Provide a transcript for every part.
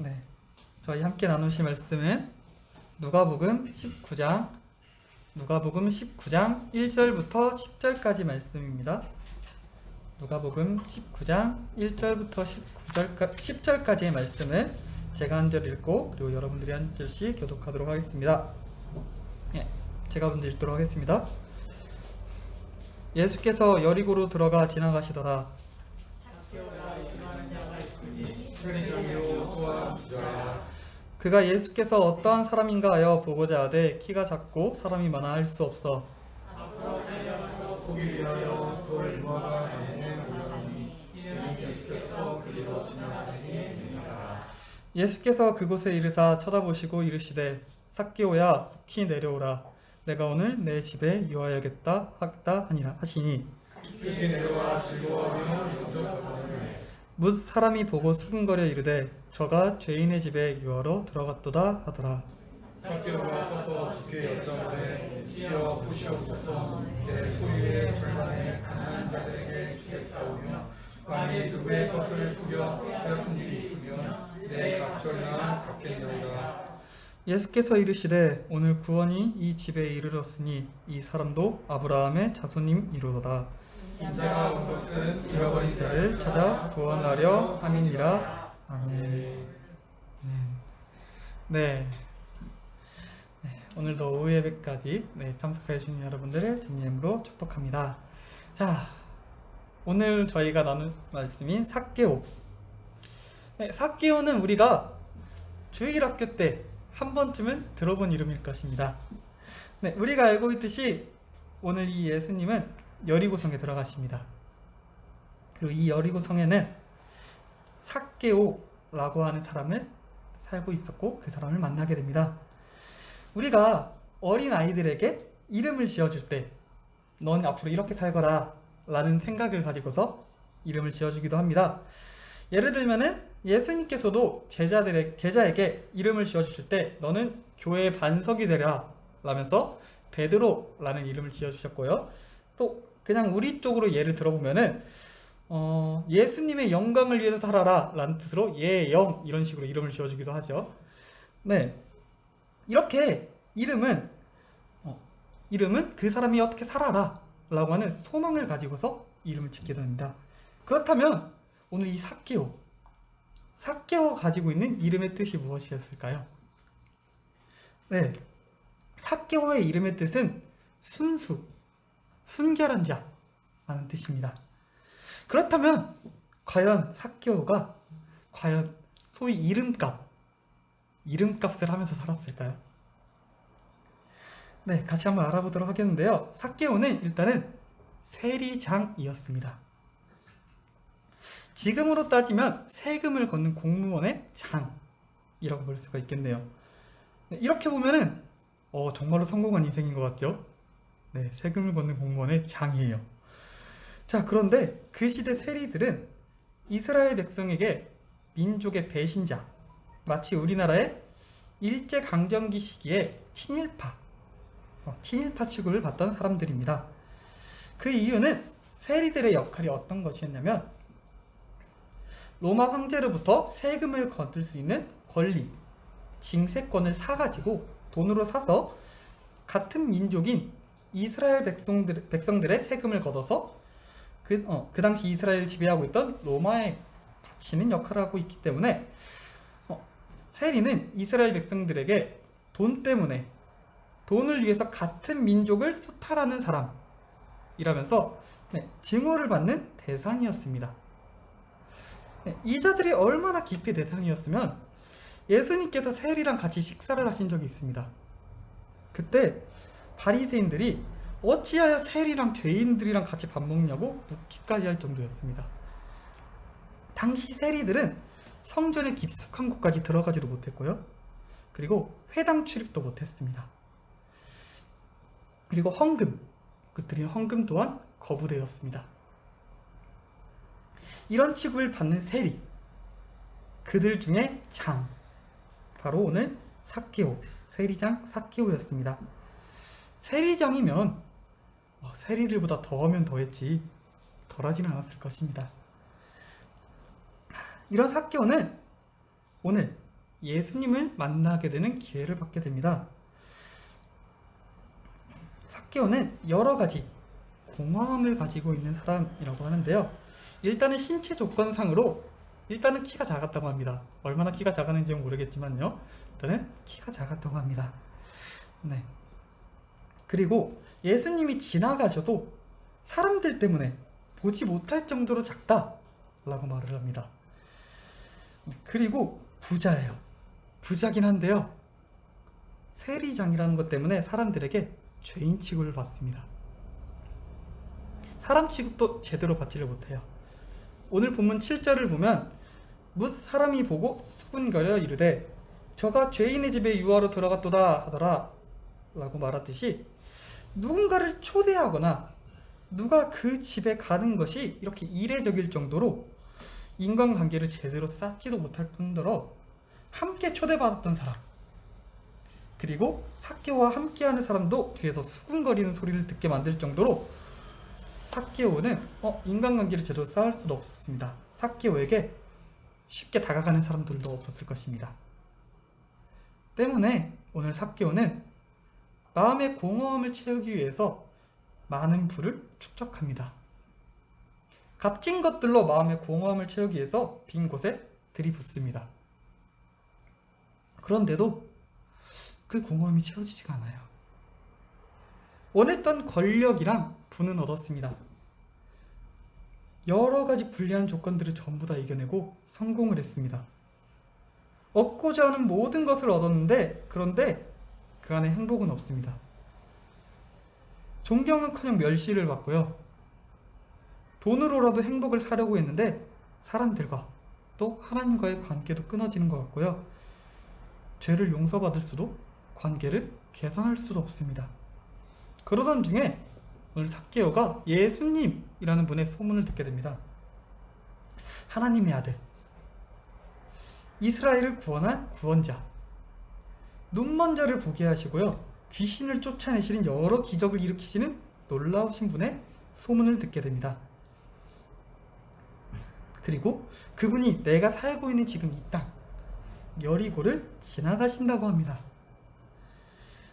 네, 저희 함께 나누실 말씀은 누가복음 19장 1절부터 10절까지 말씀입니다. 누가복음 19장 1절부터 10절까지의 말씀을 제가 한 절 읽고 그리고 여러분들이 한 절씩 교독하도록 하겠습니다. 제가 먼저 읽도록 하겠습니다. 예수께서 여리고로 들어가 지나가시더라. 그가 예수께서 어떠한 사람인가 하여 보고자 하되 키가 작고 사람이 많아 할 수 없어 보기 위하여 돌 모아가 내는 예수께서 그리로 지나가시니 예수께서 그곳에 이르사 쳐다보시고 이르시되 삭개오야 속히 내려오라 내가 오늘 내 집에 유하여야겠다 하시니 그렇게 내려와 즐거워하며 영접하거늘 뭇 사람이 보고 수군거려 이르되 저가 죄인의 집에 유하러 들어갔도다 하더라. 삭개오가 서서 주께 여짜오되 주여 보시옵소서 내 소유의 절반을 가난한 자들에게 주겠사오며 만일 누구의 것을 속여 빼앗은 일이 있으면 내 갑절이나 갚겠나이다. 예수께서 이르시되 오늘 구원이 이 집에 이르렀으니 이 사람도 아브라함의 자손임이로다. 인자가 온 것은 잃어버린 자를 찾아 구원하려 함이니라. 아멘. 네. 오늘도 오후 예배까지 참석해 주신 여러분들을 주님의 이름으로 축복합니다. 자, 오늘 저희가 나눌 말씀인 삭개오. 삭개오는 우리가 주일학교 때 한 번쯤은 들어본 이름일 것입니다. 우리가 알고 있듯이 오늘 이 예수님은 여리고성에 들어가십니다. 그리고 이 여리고성에는 삭개오라고 하는 사람을 살고 있었고 그 사람을 만나게 됩니다. 우리가 어린 아이들에게 이름을 지어줄 때 넌 앞으로 이렇게 살거라 라는 생각을 가지고서 이름을 지어주기도 합니다. 예를 들면은 예수님께서도 제자에게 이름을 지어주실 때 너는 교회의 반석이 되라 라면서 베드로라는 이름을 지어주셨고요. 또 그냥 우리 쪽으로 예를 들어보면은 예수님의 영광을 위해서 살아라 라는 뜻으로 예영 이런 식으로 이름을 지어주기도 하죠. 이렇게 이름은 그 사람이 어떻게 살아라 라고 하는 소망을 가지고서 이름을 짓게 됩니다. 그렇다면 오늘 이 삭개오가 가지고 있는 이름의 뜻이 무엇이었을까요? 삭개오의 이름의 뜻은 순결한 자라는 뜻입니다. 그렇다면 과연 삭개오가 소위 이름값을 하면서 살았을까요? 같이 한번 알아보도록 하겠는데요. 삭개오는 일단은 세리장이었습니다. 지금으로 따지면 세금을 걷는 공무원의 장이라고 볼 수가 있겠네요. 이렇게 보면은 정말로 성공한 인생인 것 같죠? 세금을 걷는 공무원의 장이에요. 자, 그런데 그 시대 세리들은 이스라엘 백성에게 민족의 배신자, 마치 우리나라의 일제강점기 시기에 친일파 취급을 받던 사람들입니다. 그 이유는 세리들의 역할이 어떤 것이었냐면 로마 황제로부터 세금을 거둘 수 있는 권리, 징세권을 사가지고 돈으로 사서 같은 민족인 이스라엘 백성들의 세금을 걷어서 그 당시 이스라엘을 지배하고 있던 로마에 바치는 역할을 하고 있기 때문에 세리는 이스라엘 백성들에게 돈을 위해서 같은 민족을 수탈하는 사람이라면서 증오를 받는 대상이었습니다. 이 자들이 얼마나 깊이 대상이었으면 예수님께서 세리랑 같이 식사를 하신 적이 있습니다. 그때 바리새인들이 어찌하여 세리랑 죄인들이랑 같이 밥 먹냐고 묻기까지 할 정도였습니다. 당시 세리들은 성전의 깊숙한 곳까지 들어가지도 못했고요. 그리고 회당 출입도 못했습니다. 그리고 드린 헌금 또한 거부되었습니다. 이런 취급을 받는 세리, 그들 중에 바로 오늘 세리장 삭개오였습니다. 세리장이면 세리들보다 더하면 더했지 덜하지는 않았을 것입니다. 이런 삭개오는 오늘 예수님을 만나게 되는 기회를 받게 됩니다. 삭개오는 여러 가지 공허함을 가지고 있는 사람이라고 하는데요. 일단은 신체 조건상으로 일단은 키가 작았다고 합니다. 얼마나 키가 작았는지는 모르겠지만요. 일단은 키가 작았다고 합니다. 네. 그리고 예수님이 지나가셔도 사람들 때문에 보지 못할 정도로 작다라고 말을 합니다. 그리고 부자예요. 부자긴 한데요. 세리장이라는 것 때문에 사람들에게 죄인 취급을 받습니다. 사람 취급도 제대로 받지를 못해요. 오늘 본문 7절을 보면 뭇 사람이 보고 수군거려 이르되 저가 죄인의 집에 유하로 들어갔도다 하더라 라고 말하듯이 누군가를 초대하거나 누가 그 집에 가는 것이 이렇게 이례적일 정도로 인간관계를 제대로 쌓지도 못할 뿐더러 함께 초대받았던 사람, 그리고 삭개오와 함께하는 사람도 뒤에서 수군거리는 소리를 듣게 만들 정도로 삭개오는 인간관계를 제대로 쌓을 수도 없었습니다. 삭개오에게 쉽게 다가가는 사람들도 없었을 것입니다. 때문에 오늘 삭개오는 마음의 공허함을 채우기 위해서 많은 부를 축적합니다. 값진 것들로 마음의 공허함을 채우기 위해서 빈 곳에 들이붓습니다. 그런데도 그 공허함이 채워지지가 않아요. 원했던 권력이랑 부는 얻었습니다. 여러 가지 불리한 조건들을 전부 다 이겨내고 성공을 했습니다. 얻고자 하는 모든 것을 얻었는데 그런데 그 안에 행복은 없습니다. 존경은커녕 멸시를 받고요. 돈으로라도 행복을 사려고 했는데 사람들과 또 하나님과의 관계도 끊어지는 것 같고요. 죄를 용서받을 수도 관계를 개선할 수도 없습니다. 그러던 중에 오늘 삭개오가 예수님이라는 분의 소문을 듣게 됩니다. 하나님의 아들, 이스라엘을 구원할 구원자, 눈먼 자를 보게 하시고요, 귀신을 쫓아내시는 여러 기적을 일으키시는 놀라우신 분의 소문을 듣게 됩니다. 그리고 그분이 내가 살고 있는 지금 이 땅 여리고를 지나가신다고 합니다.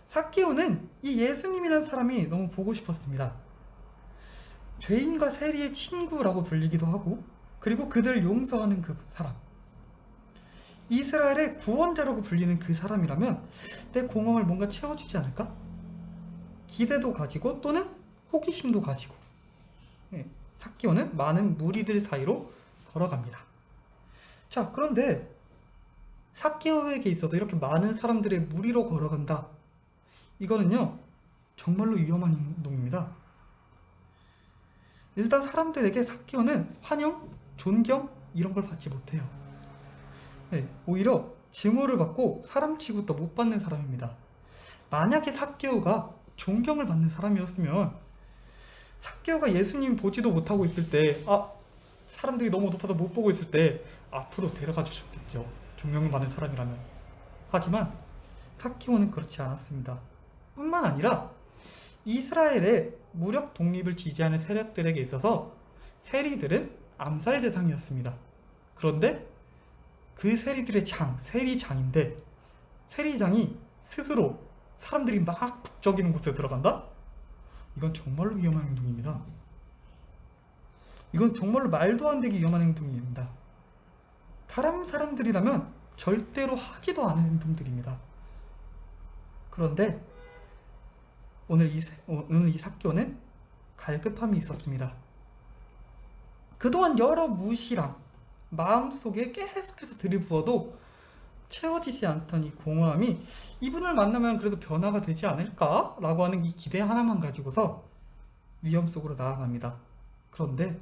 삭개오는 이 예수님이라는 사람이 너무 보고 싶었습니다. 죄인과 세리의 친구라고 불리기도 하고, 그리고 그들을 용서하는 그 사람, 이스라엘의 구원자라고 불리는 그 사람이라면 내 공허함을 뭔가 채워주지 않을까? 기대도 가지고 또는 호기심도 가지고 삭개오는 많은 무리들 사이로 걸어갑니다. 자, 그런데 삭개오에게 있어서 이렇게 많은 사람들의 무리로 걸어간다, 이거는요 정말로 위험한 행동입니다. 일단 사람들에게 삭개오는 환영, 존경 이런 걸 받지 못해요. 오히려 증오를 받고 사람 취급도 못 받는 사람입니다. 만약에 삭개오가 존경을 받는 사람이었으면 삭개오가 예수님 보지도 못하고 있을 때, 사람들이 너무 높아서 못 보고 있을 때 앞으로 데려가 주셨겠죠. 존경을 받는 사람이라면. 하지만 삭개오는 그렇지 않았습니다. 뿐만 아니라 이스라엘의 무력 독립을 지지하는 세력들에게 있어서 세리들은 암살 대상이었습니다. 그런데 그 세리들의 세리장인데 세리장이 스스로 사람들이 막 북적이는 곳에 들어간다? 이건 정말로 위험한 행동입니다. 이건 정말로 말도 안 되게 위험한 행동입니다. 다른 사람들이라면 절대로 하지도 않은 행동들입니다. 그런데 오늘 이 삭개오는 갈급함이 있었습니다. 그동안 여러 무시랑 마음속에 계속해서 들이부어도 채워지지 않던 이 공허함이 이분을 만나면 그래도 변화가 되지 않을까라고 하는 이 기대 하나만 가지고서 위험 속으로 나아갑니다. 그런데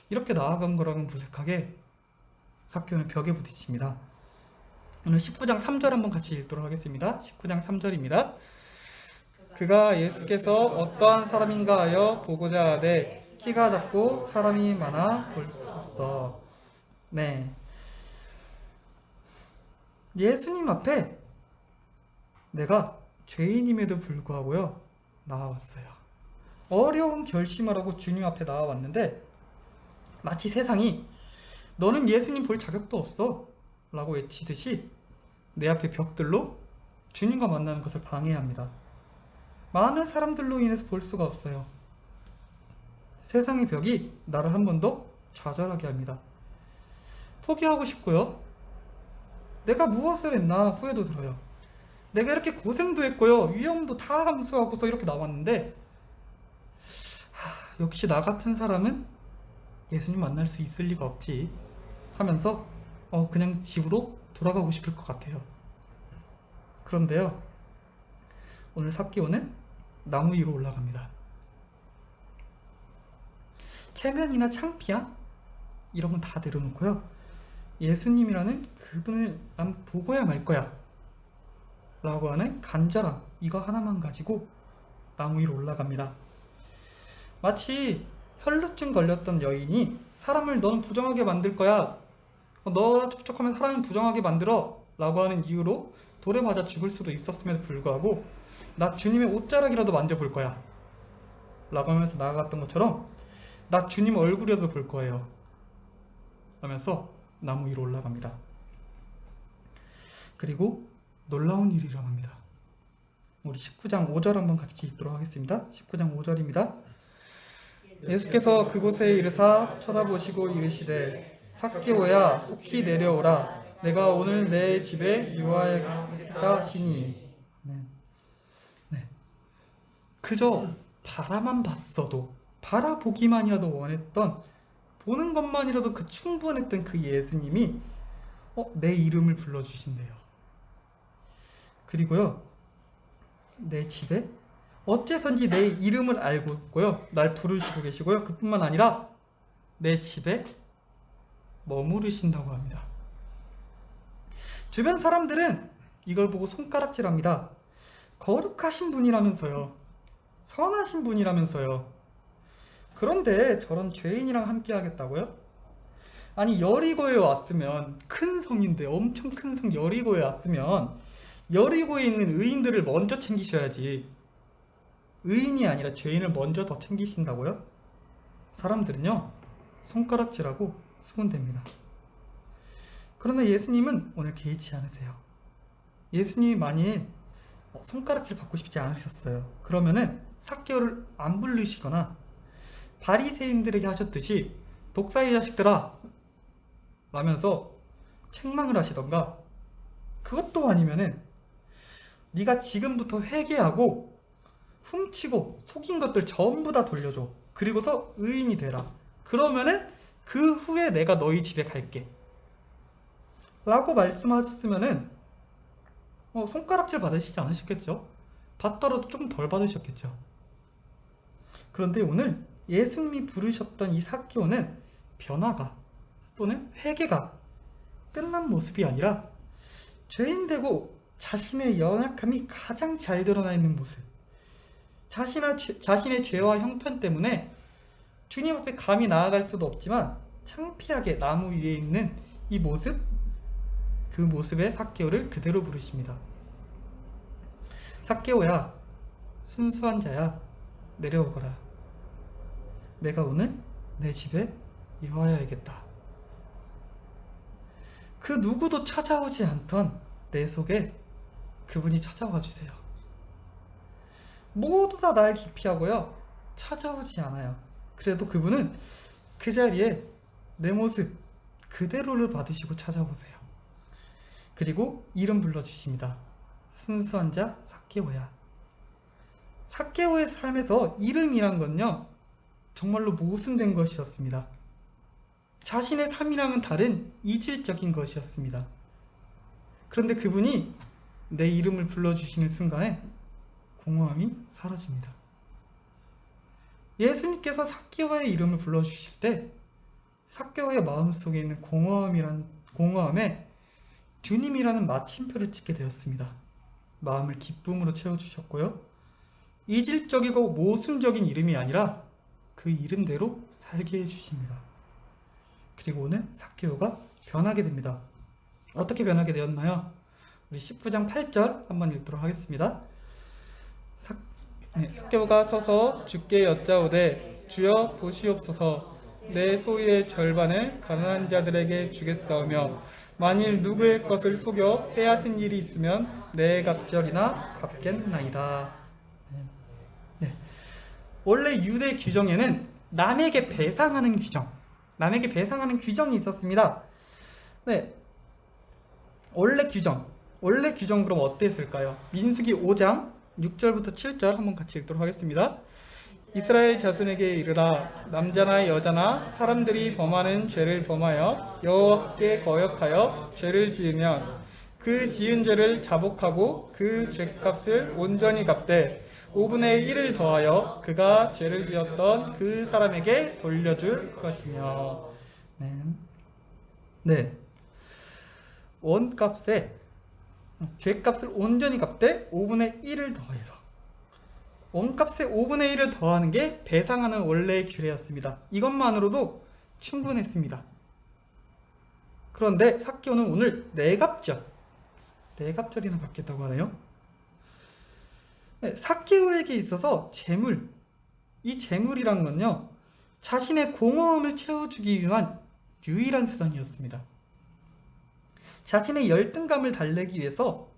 이렇게 나아간 거랑은 무색하게 삭개오는 벽에 부딪힙니다. 오늘 19장 3절 한번 같이 읽도록 하겠습니다. 19장 3절입니다. 그가 예수께서 어떠한 사람인가 하여 보고자 하되 키가 작고 사람이 많아 볼 수 없어. 예수님 앞에 내가 죄인임에도 불구하고요 나와왔어요. 어려운 결심을 하고 주님 앞에 나와왔는데 마치 세상이 너는 예수님 볼 자격도 없어, 라고 외치듯이 내 앞에 벽들로 주님과 만나는 것을 방해합니다. 많은 사람들로 인해서 볼 수가 없어요. 세상의 벽이 나를 한 번 더 좌절하게 합니다. 포기하고 싶고요. 내가 무엇을 했나 후회도 들어요. 내가 이렇게 고생도 했고요. 위험도 다 감수하고서 이렇게 나왔는데 역시 나 같은 사람은 예수님 만날 수 있을 리가 없지 하면서 그냥 집으로 돌아가고 싶을 것 같아요. 그런데요, 오늘 삭개오는 나무 위로 올라갑니다. 체면이나 창피함 이런 건 다 내려놓고요, 예수님이라는 그분을 난 보고야 말 거야 라고 하는 간절함, 이거 하나만 가지고 나무 위로 올라갑니다. 마치 혈루증 걸렸던 여인이 사람을 너는 부정하게 만들 거야, 너랑 접촉하면 사람을 부정하게 만들어 라고 하는 이유로 돌에 맞아 죽을 수도 있었음에도 불구하고 나 주님의 옷자락이라도 만져볼 거야 라고 하면서 나아갔던 것처럼 나 주님 얼굴이라도 볼 거예요 하면서 나무 위로 올라갑니다. 그리고 놀라운 일이 일어납니다. 우리 19장 5절 한번 같이 읽도록 하겠습니다. 19장 5절입니다. 예수께서 그곳에 이르사 쳐다보시고 이르시되 삭개오야 속히 내려오라, 내가 오늘 내 집에 유하였다 하시니. 네. 그저 바라만 봤어도, 바라보기만이라도 원했던, 보는 것만이라도 그 충분했던 그 예수님이 내 이름을 불러주신대요. 그리고요, 내 집에 어째선지 내 이름을 알고 있고요, 날 부르시고 계시고요, 그뿐만 아니라 내 집에 머무르신다고 합니다. 주변 사람들은 이걸 보고 손가락질합니다. 거룩하신 분이라면서요, 선하신 분이라면서요. 그런데 저런 죄인이랑 함께 하겠다고요? 아니, 여리고에 왔으면, 큰 성인데, 엄청 큰 성 여리고에 왔으면 여리고에 있는 의인들을 먼저 챙기셔야지, 의인이 아니라 죄인을 먼저 더 챙기신다고요? 사람들은요, 손가락질하고 수군댑니다. 그러나 예수님은 오늘 개의치 않으세요. 예수님이 만일 손가락질 받고 싶지 않으셨어요, 그러면은 삭개오를 안 부르시거나 바리새인들에게 하셨듯이 독사의 자식들아 라면서 책망을 하시던가, 그것도 아니면은 네가 지금부터 회개하고 훔치고 속인 것들 전부 다 돌려줘, 그리고서 의인이 되라, 그러면은 그 후에 내가 너희 집에 갈게 라고 말씀하셨으면은 손가락질 받으시지 않으셨겠죠? 받더라도 조금 덜 받으셨겠죠. 그런데 오늘 예수님이 부르셨던 이 삭개오는 변화가 또는 회개가 끝난 모습이 아니라 죄인 되고 자신의 연약함이 가장 잘 드러나 있는 모습, 자신의 죄와 형편 때문에 주님 앞에 감히 나아갈 수도 없지만 창피하게 나무 위에 있는 이 모습, 그 모습의 삭개오를 그대로 부르십니다. 삭개오야, 순수한 자야, 내려오거라. 내가 오늘 내 집에 유하여야겠다. 그 누구도 찾아오지 않던 내 속에 그분이 찾아와 주세요. 모두 다 날 기피하고요, 찾아오지 않아요. 그래도 그분은 그 자리에 내 모습 그대로를 받으시고 찾아오세요. 그리고 이름 불러주십니다. 순수한 자 삭개오야. 삭개오의 삶에서 이름이란 건요, 정말로 모순된 것이었습니다. 자신의 삶이랑은 다른 이질적인 것이었습니다. 그런데 그분이 내 이름을 불러주시는 순간에 공허함이 사라집니다. 예수님께서 삭개오의 이름을 불러주실 때 삭개오의 마음속에 있는 공허함에 주님이라는 마침표를 찍게 되었습니다. 마음을 기쁨으로 채워주셨고요, 이질적이고 모순적인 이름이 아니라 그 이름대로 살게 해주십니다. 그리고 오늘 삭개오가 변하게 됩니다. 어떻게 변하게 되었나요? 우리 19장 8절 한번 읽도록 하겠습니다. 삭개오가 서서 주께 여짜오되 주여 보시옵소서, 내 소유의 절반을 가난한 자들에게 주겠사오며 만일 누구의 것을 속여 빼앗은 일이 있으면 내 갑절이나 갚겠나이다. 네. 원래 유대 규정에는 남에게 배상하는 규정이 있었습니다. 네. 원래 규정 그럼 어땠을까요? 민수기 5장 6절부터 7절 한번 같이 읽도록 하겠습니다. 이스라엘 자손에게 이르라. 남자나 여자나 사람들이 범하는 죄를 범하여 여호와께 거역하여 죄를 지으면 그 지은 죄를 자복하고 그 죄값을 온전히 갚되 5분의 1을 더하여 그가 죄를 지었던 그 사람에게 돌려줄 것이며. 네. 원값에 죄값을 온전히 갚되 5분의 1을 더해서 원값에 5분의 1을 더하는 게 배상하는 원래의 규례였습니다. 이것만으로도 충분했습니다. 그런데 삭개오는 오늘 내갑절이나 받겠다고 하네요. 네, 삭개오에게 있어서 이 재물이란 건요, 자신의 공허함을 채워주기 위한 유일한 수단이었습니다. 자신의 열등감을 달래기 위해서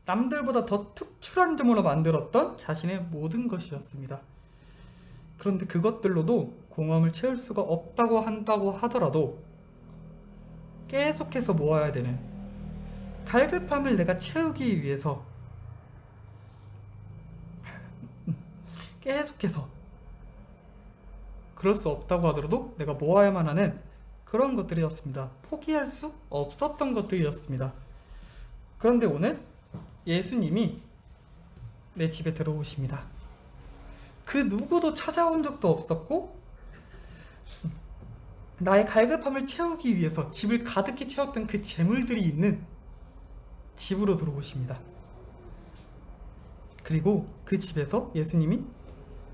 남들보다 더 특출한 점으로 만들었던 자신의 모든 것이었습니다. 그런데 그것들로도 공허함을 채울 수가 없다고 한다고 하더라도 계속해서 모아야 되는 갈급함을 내가 채우기 위해서 계속해서 그럴 수 없다고 하더라도 내가 모아야만 하는 그런 것들이었습니다. 포기할 수 없었던 것들이었습니다. 그런데 오늘 예수님이 내 집에 들어오십니다. 그 누구도 찾아온 적도 없었고 나의 갈급함을 채우기 위해서 집을 가득히 채웠던 그 재물들이 있는 집으로 들어오십니다. 그리고 그 집에서 예수님이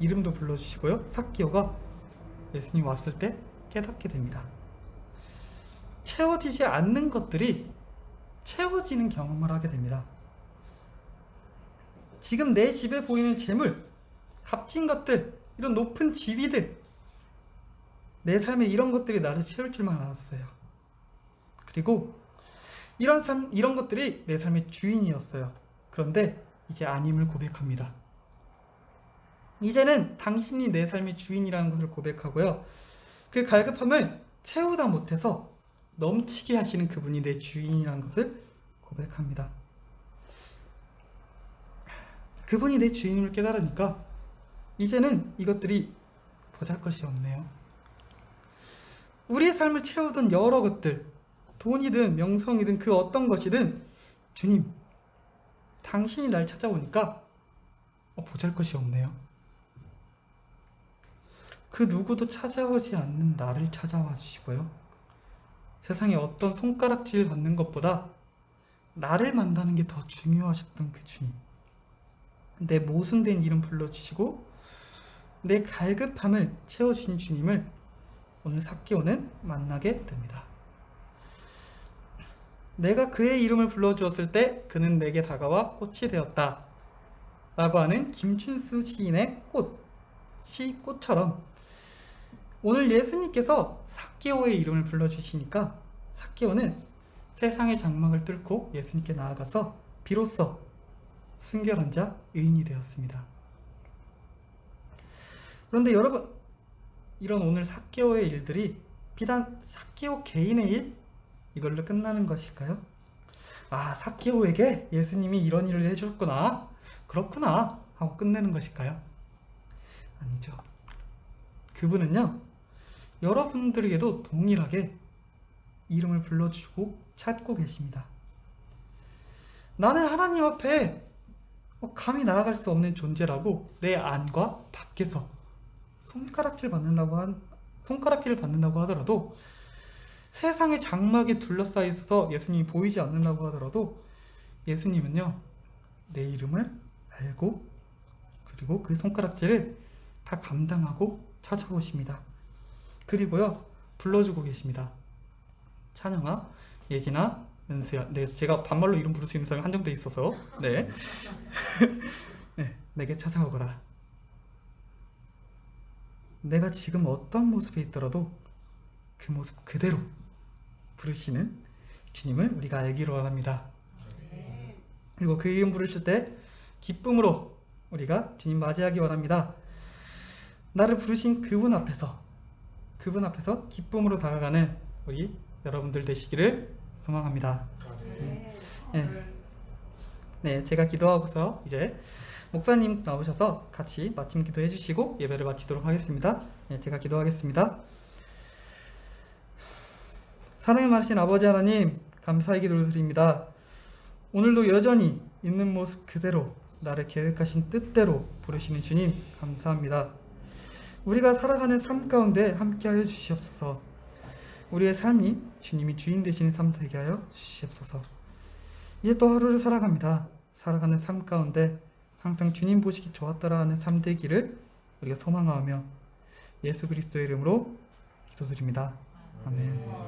이름도 불러주시고요, 삭개오가 예수님 왔을 때 깨닫게 됩니다. 채워지지 않는 것들이 채워지는 경험을 하게 됩니다. 지금 내 집에 보이는 재물, 값진 것들, 이런 높은 지위들, 내 삶에 이런 것들이 나를 채울 줄만 알았어요. 그리고 이런 것들이 내 삶의 주인이었어요. 그런데 이제 아님을 고백합니다. 이제는 당신이 내 삶의 주인이라는 것을 고백하고요, 그 갈급함을 채우다 못해서 넘치게 하시는 그분이 내 주인이라는 것을 고백합니다. 그분이 내 주인임을 깨달으니까 이제는 이것들이 보잘것이 없네요. 우리의 삶을 채우던 여러 것들, 돈이든 명성이든 그 어떤 것이든, 주님, 당신이 날 찾아오니까 보잘것이 없네요. 그 누구도 찾아오지 않는 나를 찾아와 주시고요, 세상에 어떤 손가락질 받는 것보다 나를 만나는 게 더 중요하셨던 그 주님, 내 모순된 이름 불러주시고 내 갈급함을 채워주신 주님을 오늘 삭개오는 만나게 됩니다. 내가 그의 이름을 불러주었을 때 그는 내게 다가와 꽃이 되었다 라고 하는 김춘수 시인의 꽃처럼 오늘 예수님께서 삭개오의 이름을 불러주시니까 삭개오는 세상의 장막을 뚫고 예수님께 나아가서 비로소 순결한 자, 의인이 되었습니다. 그런데 여러분, 이런 오늘 삭개오의 일들이 비단 삭개오 개인의 일? 이걸로 끝나는 것일까요? 아, 삭개오에게 예수님이 이런 일을 해줬구나, 그렇구나 하고 끝내는 것일까요? 아니죠. 그분은요, 여러분들에게도 동일하게 이름을 불러주고 찾고 계십니다. 나는 하나님 앞에 감히 나아갈 수 없는 존재라고 내 안과 밖에서 손가락질을 받는다고 하더라도, 세상의 장막에 둘러싸여 있어서 예수님이 보이지 않는다고 하더라도 예수님은요, 내 이름을 알고 그리고 그 손가락질을 다 감당하고 찾아오십니다. 그리고요, 불러주고 계십니다. 찬영아, 예진아, 은수야. 네, 제가 반말로 이름 부를 수 있는 사람이 한정돼 있어서 네. 네, 내게 찾아오거라. 내가 지금 어떤 모습에 있더라도 그 모습 그대로 부르시는 주님을 우리가 알기로 원합니다. 그리고 그 이름 부르실 때 기쁨으로 우리가 주님 맞이하기 원합니다. 나를 부르신 그분 앞에서 기쁨으로 다가가는 우리 여러분들 되시기를 소망합니다. 네, 제가 기도하고서 이제 목사님 나오셔서 같이 마침 기도해 주시고 예배를 마치도록 하겠습니다. 네, 제가 기도하겠습니다. 사랑의 많으신 아버지 하나님, 감사의 기도를 드립니다. 오늘도 여전히 있는 모습 그대로 나를 계획하신 뜻대로 부르시는 주님 감사합니다. 우리가 살아가는 삶 가운데 함께하여 주시옵소서. 우리의 삶이 주님이 주인 되시는 삶 되게 하여 주시옵소서. 이제 또 하루를 살아갑니다. 살아가는 삶 가운데 항상 주님 보시기 좋았더라 하는 삶 되기를 우리가 소망하며 예수 그리스도의 이름으로 기도드립니다. 아멘.